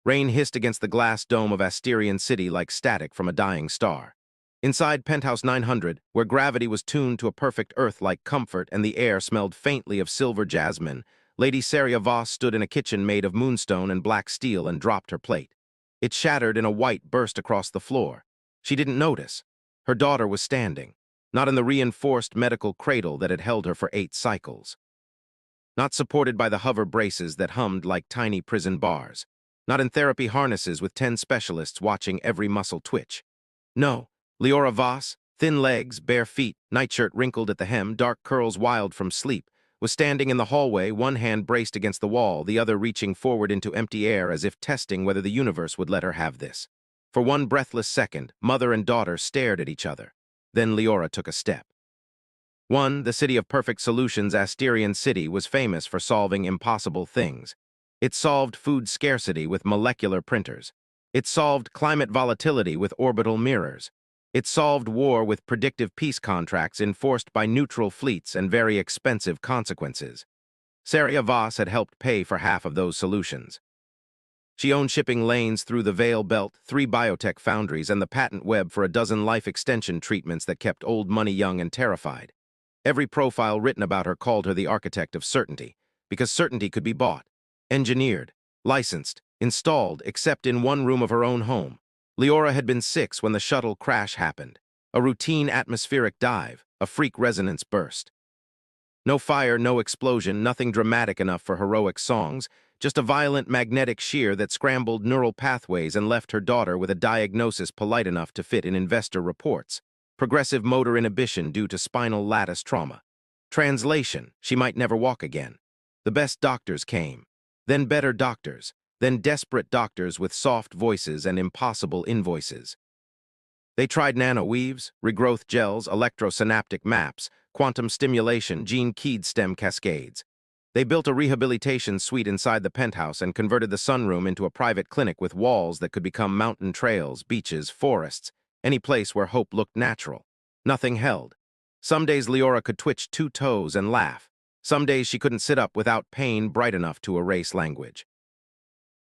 Rain hissed against the glass dome of Asterian City like static from a dying star. Inside Penthouse 900, where gravity was tuned to a perfect Earth-like comfort and the air smelled faintly of silver jasmine, Lady Saria Voss stood in a kitchen made of moonstone and black steel and dropped her plate. It shattered in a white burst across the floor. She didn't notice. Her daughter was standing, not in the reinforced medical cradle that had held her for 8 cycles. Not supported by the hover braces that hummed like tiny prison bars. Not in therapy harnesses with 10 specialists watching every muscle twitch. No, Leora Voss, thin legs, bare feet, nightshirt wrinkled at the hem, dark curls wild from sleep, was standing in the hallway, one hand braced against the wall, the other reaching forward into empty air as if testing whether the universe would let her have this. For one breathless second, mother and daughter stared at each other. Then Leora took a step. The city of perfect solutions, Asterian City, was famous for solving impossible things. It solved food scarcity with molecular printers. It solved climate volatility with orbital mirrors. It solved war with predictive peace contracts enforced by neutral fleets and very expensive consequences. Saria Voss had helped pay for half of those solutions. She owned shipping lanes through the Veil Belt, 3 biotech foundries, and the patent web for a dozen life extension treatments that kept old money young and terrified. Every profile written about her called her the architect of certainty, because certainty could be bought, engineered, licensed, installed, except in one room of her own home. Leora had been 6 when the shuttle crash happened. A routine atmospheric dive, a freak resonance burst. No fire, no explosion, nothing dramatic enough for heroic songs, just a violent magnetic shear that scrambled neural pathways and left her daughter with a diagnosis polite enough to fit in investor reports. Progressive motor inhibition due to spinal lattice trauma. Translation, she might never walk again. The best doctors came. Then better doctors. Then desperate doctors with soft voices and impossible invoices. They tried nanoweaves, regrowth gels, electrosynaptic maps, quantum stimulation, gene-keyed stem cascades. They built a rehabilitation suite inside the penthouse and converted the sunroom into a private clinic with walls that could become mountain trails, beaches, forests, any place where hope looked natural. Nothing held. Some days Leora could twitch 2 toes and laugh. Some days she couldn't sit up without pain bright enough to erase language.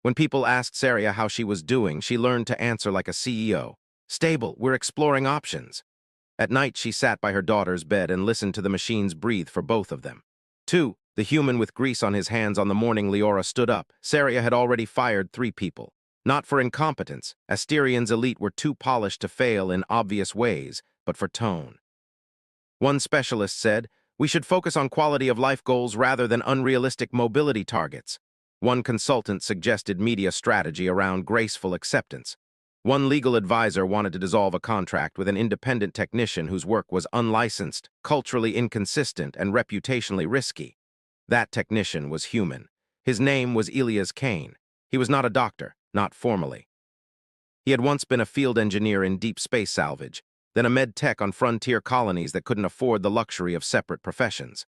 When people asked Saria how she was doing, she learned to answer like a CEO. Stable, we're exploring options. At night, she sat by her daughter's bed and listened to the machines breathe for both of them. 2. The human with grease on his hands on the morning Leora stood up. Saria had already fired 3 people. Not for incompetence. Asterian's elite were too polished to fail in obvious ways, but for tone. One specialist said, "We should focus on quality of life goals rather than unrealistic mobility targets." One consultant suggested media strategy around graceful acceptance. One legal advisor wanted to dissolve a contract with an independent technician whose work was unlicensed, culturally inconsistent, and reputationally risky. That technician was human. His name was Elias Kane. He was not a doctor, not formally. He had once been a field engineer in deep space salvage, then a med tech on frontier colonies that couldn't afford the luxury of separate professions.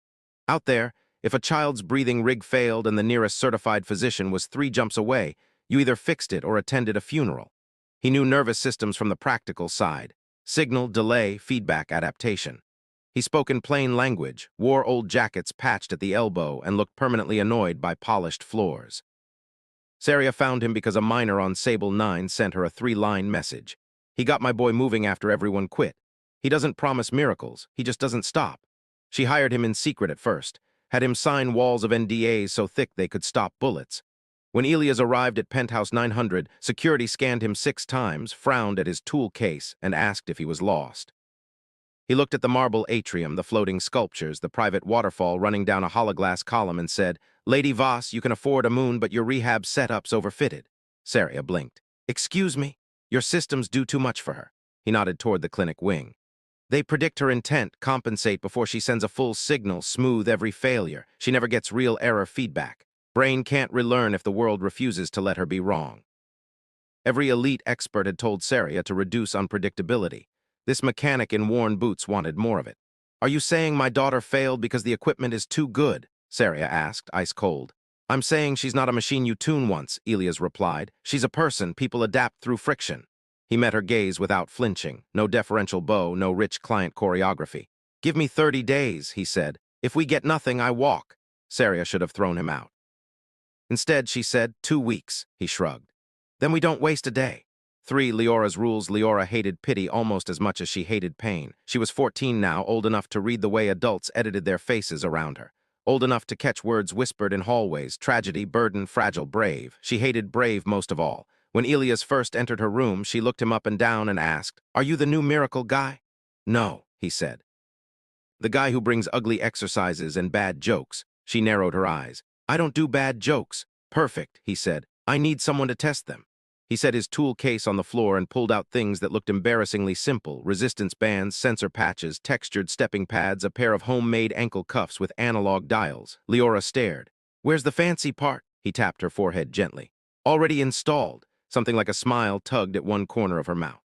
Out there, if a child's breathing rig failed and the nearest certified physician was 3 jumps away, you either fixed it or attended a funeral. He knew nervous systems from the practical side: signal, delay, feedback, adaptation. He spoke in plain language, wore old jackets patched at the elbow, and looked permanently annoyed by polished floors. Saria found him because a miner on Sable 9 sent her a 3-line message. "He got my boy moving after everyone quit. He doesn't promise miracles, he just doesn't stop." She hired him in secret at first, had him sign walls of NDAs so thick they could stop bullets. When Elias arrived at Penthouse 900, security scanned him 6 times, frowned at his tool case, and asked if he was lost. He looked at the marble atrium, the floating sculptures, the private waterfall running down a hologlass column and said, "Lady Voss, you can afford a moon, but your rehab setup's overfitted." Saria blinked. "Excuse me? Your systems do too much for her." He nodded toward the clinic wing. "They predict her intent, compensate before she sends a full signal, smooth every failure. She never gets real error feedback. Brain can't relearn if the world refuses to let her be wrong." Every elite expert had told Saria to reduce unpredictability. This mechanic in worn boots wanted more of it. "Are you saying my daughter failed because the equipment is too good?" Saria asked, ice cold. "I'm saying she's not a machine you tune once," Elias replied. "She's a person people adapt through friction." He met her gaze without flinching. No deferential bow, no rich client choreography. "Give me 30 days, he said. "If we get nothing, I walk." Saria should have thrown him out. Instead, she said, 2 weeks, he shrugged. Then we don't waste a day. 3. Leora's rules. Leora hated pity almost as much as she hated pain. She was 14 now, old enough to read the way adults edited their faces around her. Old enough to catch words whispered in hallways: tragedy, burden, fragile, brave. She hated brave most of all. When Elias first entered her room, she looked him up and down and asked, "Are you the new miracle guy?" "No," he said. "The guy who brings ugly exercises and bad jokes." She narrowed her eyes. "I don't do bad jokes." "Perfect," he said. "I need someone to test them." He set his tool case on the floor and pulled out things that looked embarrassingly simple: resistance bands, sensor patches, textured stepping pads, a pair of homemade ankle cuffs with analog dials. Leora stared. "Where's the fancy part?" He tapped her forehead gently. "Already installed." Something like a smile tugged at one corner of her mouth.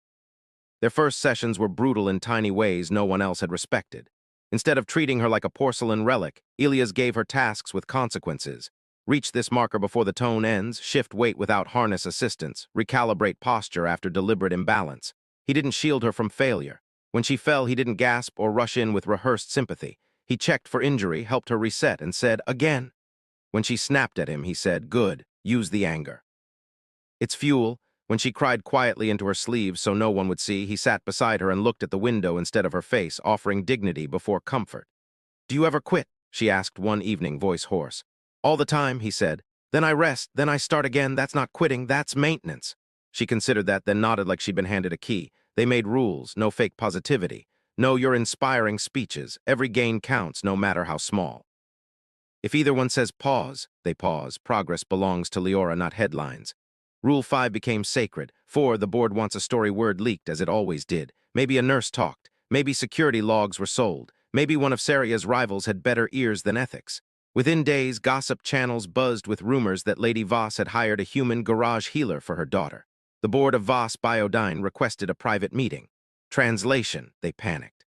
Their first sessions were brutal in tiny ways no one else had respected. Instead of treating her like a porcelain relic, Elias gave her tasks with consequences. Reach this marker before the tone ends, shift weight without harness assistance, recalibrate posture after deliberate imbalance. He didn't shield her from failure. When she fell, he didn't gasp or rush in with rehearsed sympathy. He checked for injury, helped her reset, and said, "Again." When she snapped at him, he said, "Good, use the anger." It's fuel. When she cried quietly into her sleeves so no one would see, he sat beside her and looked at the window instead of her face, offering dignity before comfort. "Do you ever quit?" she asked one evening, voice hoarse. "All the time," he said. "Then I rest, then I start again. That's not quitting, that's maintenance." She considered that, then nodded like she'd been handed a key. They made rules, no fake positivity. No, your inspiring speeches. Every gain counts, no matter how small. If either one says pause, they pause. Progress belongs to Leora, not headlines. Rule 5 became sacred. 4. The board wants a story word leaked, as it always did. Maybe a nurse talked. Maybe security logs were sold. Maybe one of Saria's rivals had better ears than ethics. Within days, gossip channels buzzed with rumors that Lady Voss had hired a human garage healer for her daughter. The board of Voss Biodyne requested a private meeting. Translation: they panicked.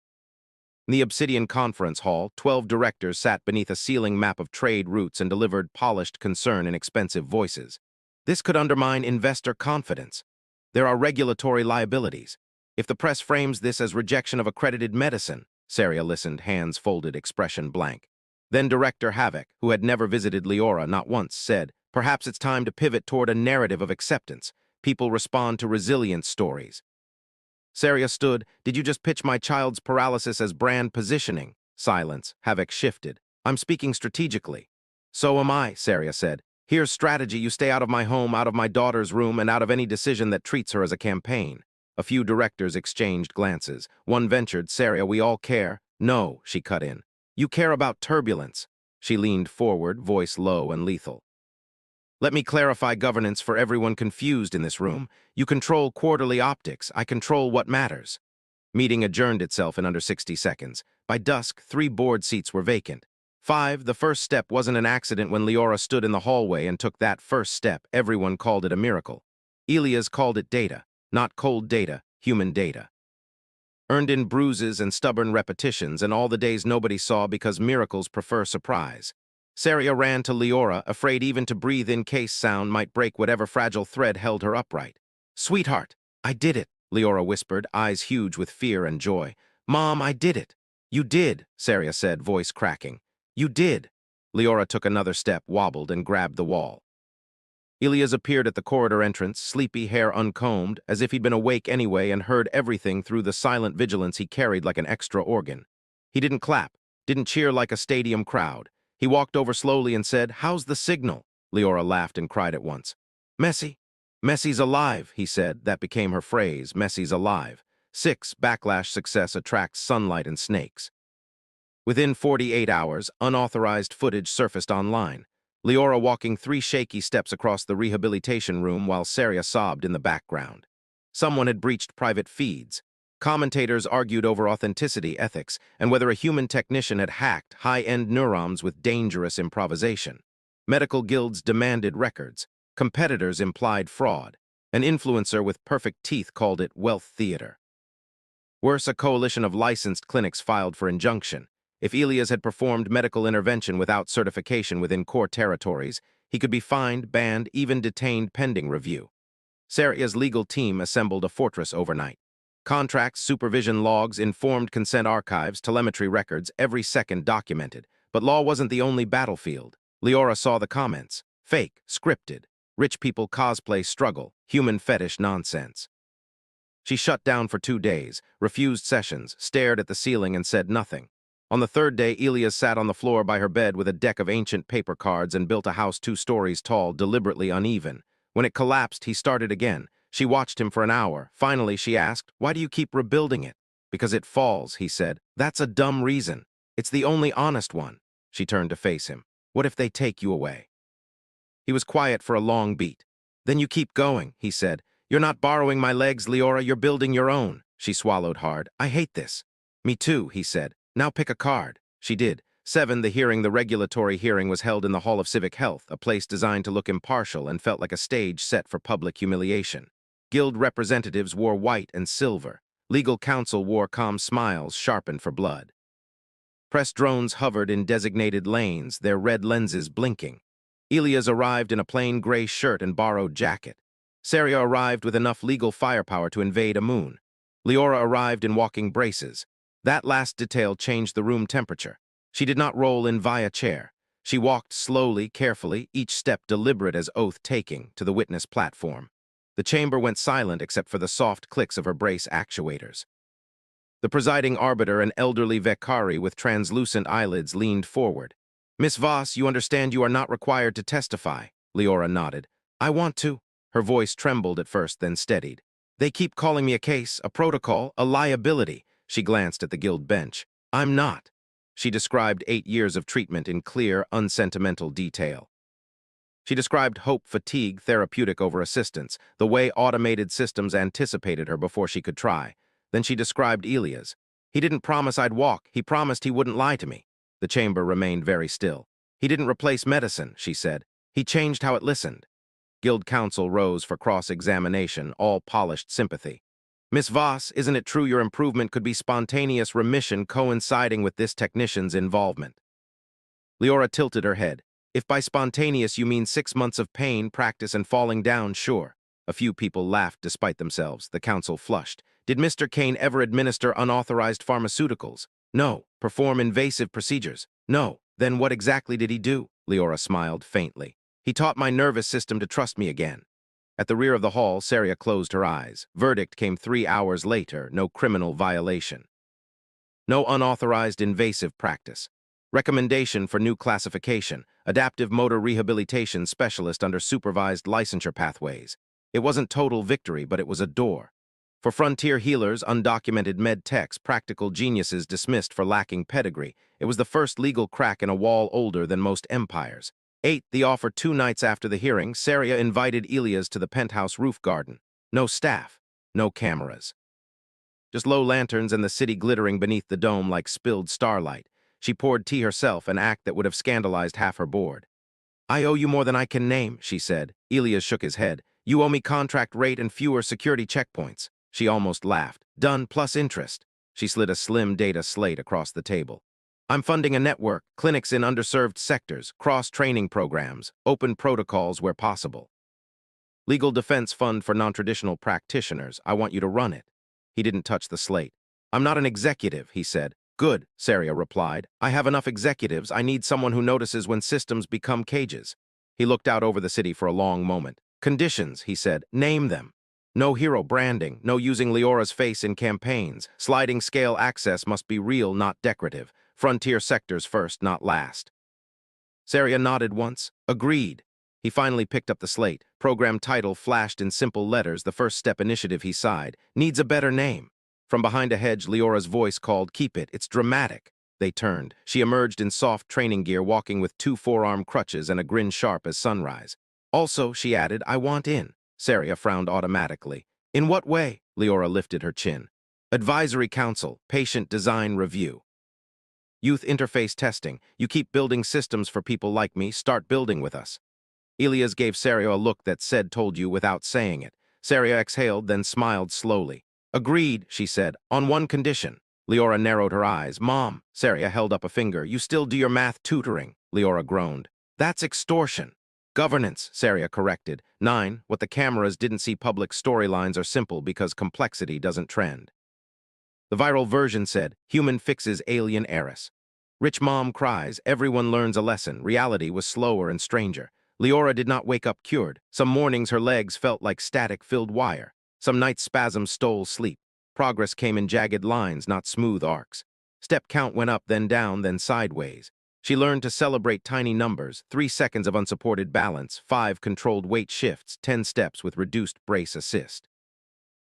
In the Obsidian Conference Hall, 12 directors sat beneath a ceiling map of trade routes and delivered polished concern in expensive voices. This could undermine investor confidence. There are regulatory liabilities. If the press frames this as rejection of accredited medicine— Saria listened, hands folded, expression blank. Then Director Havoc, who had never visited Leora, not once, said, "Perhaps it's time to pivot toward a narrative of acceptance. People respond to resilience stories." Saria stood. "Did you just pitch my child's paralysis as brand positioning?" Silence. Havoc shifted. "I'm speaking strategically." "So am I," Saria said. "Here's strategy: you stay out of my home, out of my daughter's room, and out of any decision that treats her as a campaign." A few directors exchanged glances. One ventured, "Saria, we all care." "No," she cut in. "You care about turbulence." She leaned forward, voice low and lethal. "Let me clarify governance for everyone confused in this room. You control quarterly optics. I control what matters." Meeting adjourned itself in under 60 seconds. By dusk, 3 board seats were vacant. 5. The first step wasn't an accident. When Leora stood in the hallway and took that first step, everyone called it a miracle. Elias called it data. Not cold data, human data. Earned in bruises and stubborn repetitions, and all the days nobody saw because miracles prefer surprise. Saria ran to Leora, afraid even to breathe in case sound might break whatever fragile thread held her upright. "Sweetheart, I did it," Leora whispered, eyes huge with fear and joy. "Mom, I did it." "You did," Saria said, voice cracking. "You did." Leora took another step, wobbled, and grabbed the wall. Elias appeared at the corridor entrance, sleepy, hair uncombed, as if he'd been awake anyway and heard everything through the silent vigilance he carried like an extra organ. He didn't clap, didn't cheer like a stadium crowd. He walked over slowly and said, "How's the signal?" Leora laughed and cried at once. "Messi." "Messi's alive," he said. That became her phrase, "Messi's alive." 6. Backlash success attracts sunlight and snakes. Within 48 hours, unauthorized footage surfaced online. Leora walking 3 shaky steps across the rehabilitation room while Saria sobbed in the background. Someone had breached private feeds. Commentators argued over authenticity, ethics, and whether a human technician had hacked high-end neurons with dangerous improvisation. Medical guilds demanded records. Competitors implied fraud. An influencer with perfect teeth called it wealth theater. Worse, a coalition of licensed clinics filed for injunction. If Elias had performed medical intervention without certification within core territories, he could be fined, banned, even detained pending review. Saria's legal team assembled a fortress overnight. Contracts, supervision logs, informed consent archives, telemetry records, every second documented. But law wasn't the only battlefield. Leora saw the comments. Fake, scripted. Rich people cosplay struggle, human fetish nonsense. She shut down for 2 days, refused sessions, stared at the ceiling and said nothing. On the third day, Elias sat on the floor by her bed with a deck of ancient paper cards and built a house 2 stories tall, deliberately uneven. When it collapsed, he started again. She watched him for an hour. Finally, she asked, "Why do you keep rebuilding it?" "Because it falls," he said. "That's a dumb reason. It's the only honest one." She turned to face him. "What if they take you away?" He was quiet for a long beat. "Then you keep going," he said. "You're not borrowing my legs, Leora, you're building your own." She swallowed hard. "I hate this." "Me too," he said. "Now pick a card." She did. 7. The regulatory hearing was held in the Hall of Civic Health, a place designed to look impartial and felt like a stage set for public humiliation. Guild representatives wore white and silver. Legal counsel wore calm smiles sharpened for blood. Press drones hovered in designated lanes, their red lenses blinking. Elias arrived in a plain gray shirt and borrowed jacket. Saria arrived with enough legal firepower to invade a moon. Leora arrived in walking braces. That last detail changed the room temperature. She did not roll in via chair. She walked slowly, carefully, each step deliberate as oath-taking, to the witness platform. The chamber went silent except for the soft clicks of her brace actuators. The presiding arbiter, an elderly Vekari with translucent eyelids, leaned forward. "Miss Voss, you understand you are not required to testify." Leora nodded. "I want to." Her voice trembled at first, then steadied. "They keep calling me a case, a protocol, a liability." She glanced at the guild bench. "I'm not." She described 8 years of treatment in clear, unsentimental detail. She described hope, fatigue, therapeutic over assistance, the way automated systems anticipated her before she could try. Then she described Elias. "He didn't promise I'd walk. He promised he wouldn't lie to me." The chamber remained very still. "He didn't replace medicine," she said. "He changed how it listened." Guild counsel rose for cross-examination, all polished sympathy. "Miss Voss, isn't it true your improvement could be spontaneous remission coinciding with this technician's involvement?" Leora tilted her head. "If by spontaneous you mean 6 months of pain, practice, and falling down, sure." A few people laughed despite themselves. The council flushed. "Did Mr. Kane ever administer unauthorized pharmaceuticals?" "No." "Perform invasive procedures?" "No." "Then what exactly did he do?" Leora smiled faintly. "He taught my nervous system to trust me again." At the rear of the hall, Saria closed her eyes. Verdict came 3 hours later, no criminal violation. No unauthorized invasive practice. Recommendation for new classification, adaptive motor rehabilitation specialist under supervised licensure pathways. It wasn't total victory, but it was a door. For frontier healers, undocumented med techs, practical geniuses dismissed for lacking pedigree, it was the first legal crack in a wall older than most empires. 8. The offer 2 nights after the hearing, Saria invited Elias to the penthouse roof garden. No staff, no cameras. Just low lanterns and the city glittering beneath the dome like spilled starlight. She poured tea herself, an act that would have scandalized half her board. "I owe you more than I can name," she said. Elias shook his head. "You owe me contract rate and fewer security checkpoints." She almost laughed. "Done, plus interest." She slid a slim data slate across the table. "I'm funding a network, clinics in underserved sectors, cross-training programs, open protocols where possible. Legal defense fund for non-traditional practitioners. I want you to run it." He didn't touch the slate. "I'm not an executive," he said. "Good," Saria replied. "I have enough executives. I need someone who notices when systems become cages." He looked out over the city for a long moment. "Conditions," he said. "Name them." "No hero branding, no using Leora's face in campaigns. Sliding scale access must be real, not decorative. Frontier sectors first, not last." Saria nodded once. "Agreed." He finally picked up the slate. Program title flashed in simple letters, the first step initiative. He sighed. "Needs a better name." From behind a hedge, Leora's voice called, "Keep it, it's dramatic." They turned. She emerged in soft training gear, walking with 2 forearm crutches and a grin sharp as sunrise. "Also," she added, "I want in." Saria frowned automatically. "In what way?" Leora lifted her chin. "Advisory Council, Patient Design Review. Youth Interface Testing. You keep building systems for people like me, start building with us." Elias gave Saria a look that said told you without saying it. Saria exhaled, then smiled slowly. "Agreed," she said, "on one condition." Leora narrowed her eyes. "Mom." Saria held up a finger. "You still do your math tutoring." Leora groaned. "That's extortion." "Governance," Saria corrected. 9. What the cameras didn't see. Public storylines are simple because complexity doesn't trend. The viral version said, "Human fixes alien heiress." Rich mom cries, everyone learns a lesson. Reality was slower and stranger. Leora did not wake up cured. Some mornings her legs felt like static-filled wire. Some nights spasms stole sleep. Progress came in jagged lines, not smooth arcs. Step count went up, then down, then sideways. She learned to celebrate tiny numbers, 3 seconds of unsupported balance, 5 controlled weight shifts, 10 steps with reduced brace assist.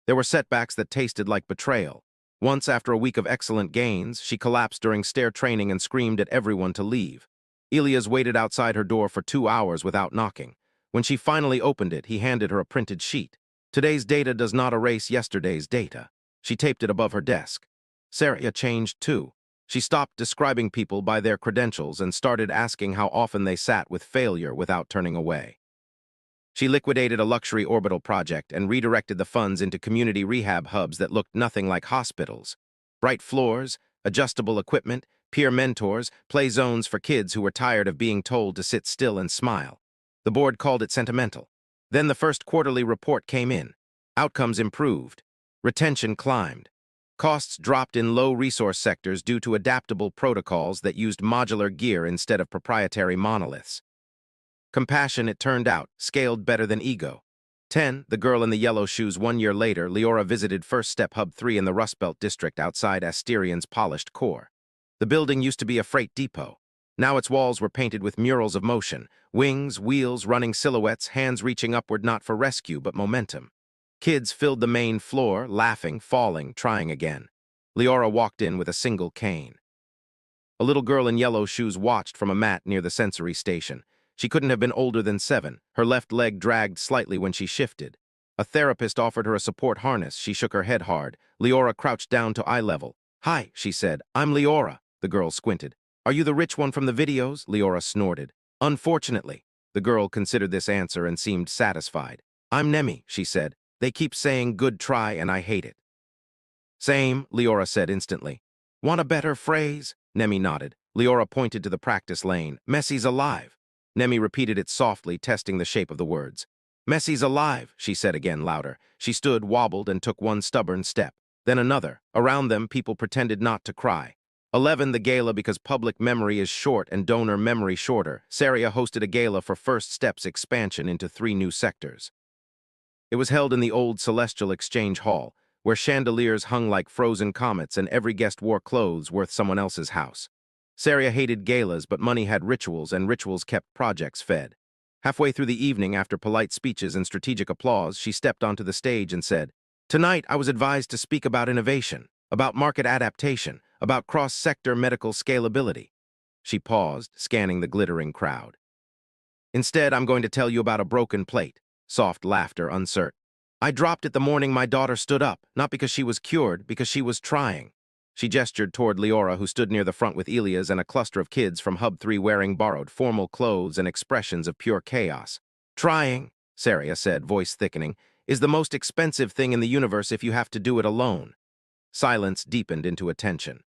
There were setbacks that tasted like betrayal. Once, after a week of excellent gains, she collapsed during stair training and screamed at everyone to leave. Elias waited outside her door for 2 hours without knocking. When she finally opened it, he handed her a printed sheet. Today's data does not erase yesterday's data. She taped it above her desk. Sarah changed too. She stopped describing people by their credentials and started asking how often they sat with failure without turning away. She liquidated a luxury orbital project and redirected the funds into community rehab hubs that looked nothing like hospitals. Bright floors, adjustable equipment, peer mentors, play zones for kids who were tired of being told to sit still and smile. The board called it sentimental. Then the first quarterly report came in. Outcomes improved. Retention climbed. Costs dropped in low-resource sectors due to adaptable protocols that used modular gear instead of proprietary monoliths. Compassion, it turned out, scaled better than ego. 10, the girl in the yellow shoes. 1 year later, Leora visited First Step Hub 3 in the Rust Belt district outside Asterian's polished core. The building used to be a freight depot. Now its walls were painted with murals of motion, wings, wheels, running silhouettes, hands reaching upward not for rescue but momentum. Kids filled the main floor, laughing, falling, trying again. Leora walked in with a single cane. A little girl in yellow shoes watched from a mat near the sensory station. She couldn't have been older than 7. Her left leg dragged slightly when she shifted. A therapist offered her a support harness. She shook her head hard. Leora crouched down to eye level. "Hi," she said. "I'm Leora." The girl squinted. "Are you the rich one from the videos?" Leora snorted. "Unfortunately." The girl considered this answer and seemed satisfied. "I'm Nemi," she said. "They keep saying good try and I hate it." "Same," Leora said instantly. "Want a better phrase?" Nemi nodded. Leora pointed to the practice lane. "Messi's alive." Nemi repeated it softly, testing the shape of the words. "Messi's alive," she said again louder. She stood, wobbled, and took one stubborn step. Then another. Around them, people pretended not to cry. 11, the gala, because public memory is short and donor memory shorter. Saria hosted a gala for First Step's expansion into 3 new sectors. It was held in the old Celestial Exchange Hall, where chandeliers hung like frozen comets and every guest wore clothes worth someone else's house. Saria hated galas, but money had rituals, and rituals kept projects fed. Halfway through the evening, after polite speeches and strategic applause, she stepped onto the stage and said, "Tonight, I was advised to speak about innovation, about market adaptation, about cross-sector medical scalability." She paused, scanning the glittering crowd. "Instead, I'm going to tell you about a broken plate." Soft laughter, uncertain. "I dropped it the morning my daughter stood up, not because she was cured, because she was trying." She gestured toward Leora, who stood near the front with Elias and a cluster of kids from Hub 3 wearing borrowed formal clothes and expressions of pure chaos. "Trying," Saria said, voice thickening, "is the most expensive thing in the universe if you have to do it alone." Silence deepened into a tension.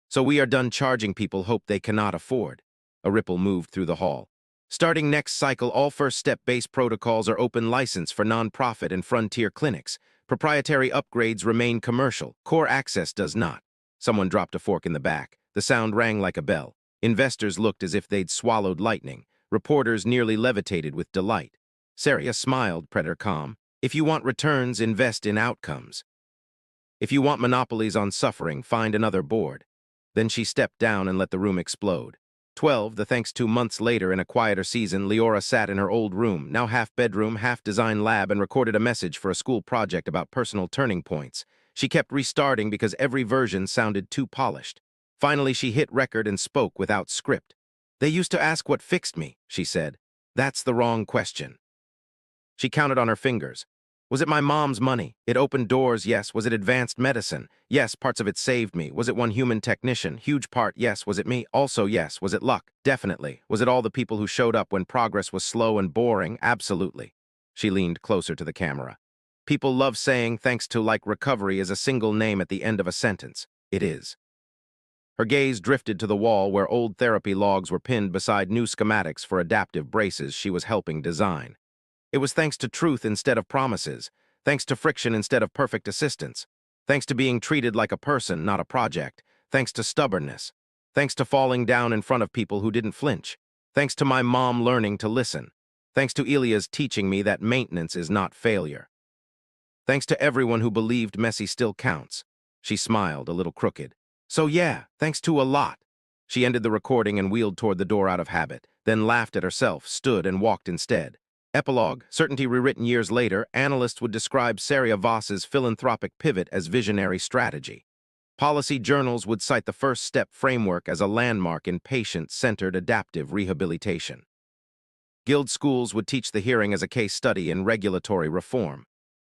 "So we are done charging people hope they cannot afford." A ripple moved through the hall. "Starting next cycle, all First Step-based protocols are open license for non-profit and frontier clinics. Proprietary upgrades remain commercial. Core access does not." Someone dropped a fork in the back. The sound rang like a bell. Investors looked as if they'd swallowed lightning. Reporters nearly levitated with delight. Saria smiled, predator calm. "If you want returns, invest in outcomes. If you want monopolies on suffering, find another board." Then she stepped down and let the room explode. 12, the thanks 2 months later in a quieter season, Leora sat in her old room, now half bedroom, half design lab, and recorded a message for a school project about personal turning points. She kept restarting because every version sounded too polished. Finally, she hit record and spoke without script. "They used to ask what fixed me," she said. "That's the wrong question." She counted on her fingers. Was it my mom's money? It opened doors, yes. Was it advanced medicine? Yes, parts of it saved me. Was it one human technician? Huge part, yes. Was it me? Also, yes. Was it luck? Definitely. Was it all the people who showed up when progress was slow and boring? Absolutely. She leaned closer to the camera. People love saying thanks to like recovery is a single name at the end of a sentence. It is. Her gaze drifted to the wall where old therapy logs were pinned beside new schematics for adaptive braces she was helping design. It was thanks to truth instead of promises, thanks to friction instead of perfect assistance, thanks to being treated like a person, not a project, thanks to stubbornness, thanks to falling down in front of people who didn't flinch. Thanks to my mom learning to listen. Thanks to Elia's teaching me that maintenance is not failure. Thanks to everyone who believed Messi still counts. She smiled, a little crooked. So yeah, thanks to a lot. She ended the recording and wheeled toward the door out of habit, then laughed at herself, stood, and walked instead. Epilogue, certainty rewritten years later, analysts would describe Saria Voss's philanthropic pivot as visionary strategy. Policy journals would cite the first step framework as a landmark in patient-centered adaptive rehabilitation. Guild schools would teach the hearing as a case study in regulatory reform.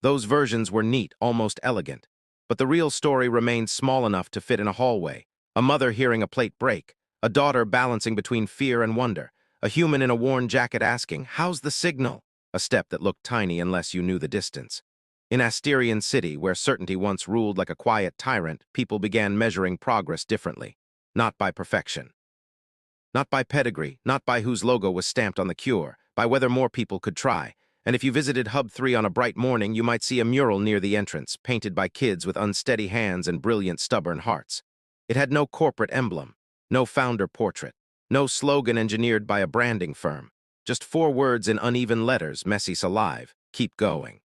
Those versions were neat, almost elegant. But the real story remained small enough to fit in a hallway. A mother hearing a plate break, a daughter balancing between fear and wonder, a human in a worn jacket asking, "How's the signal?" A step that looked tiny unless you knew the distance. In Asterian City, where certainty once ruled like a quiet tyrant, people began measuring progress differently. Not by perfection. Not by pedigree, not by whose logo was stamped on the cure, by whether more people could try. And if you visited Hub 3 on a bright morning, you might see a mural near the entrance, painted by kids with unsteady hands and brilliant, stubborn hearts. It had no corporate emblem, no founder portrait, no slogan engineered by a branding firm. Just 4 words in uneven letters, Messi's alive, keep going.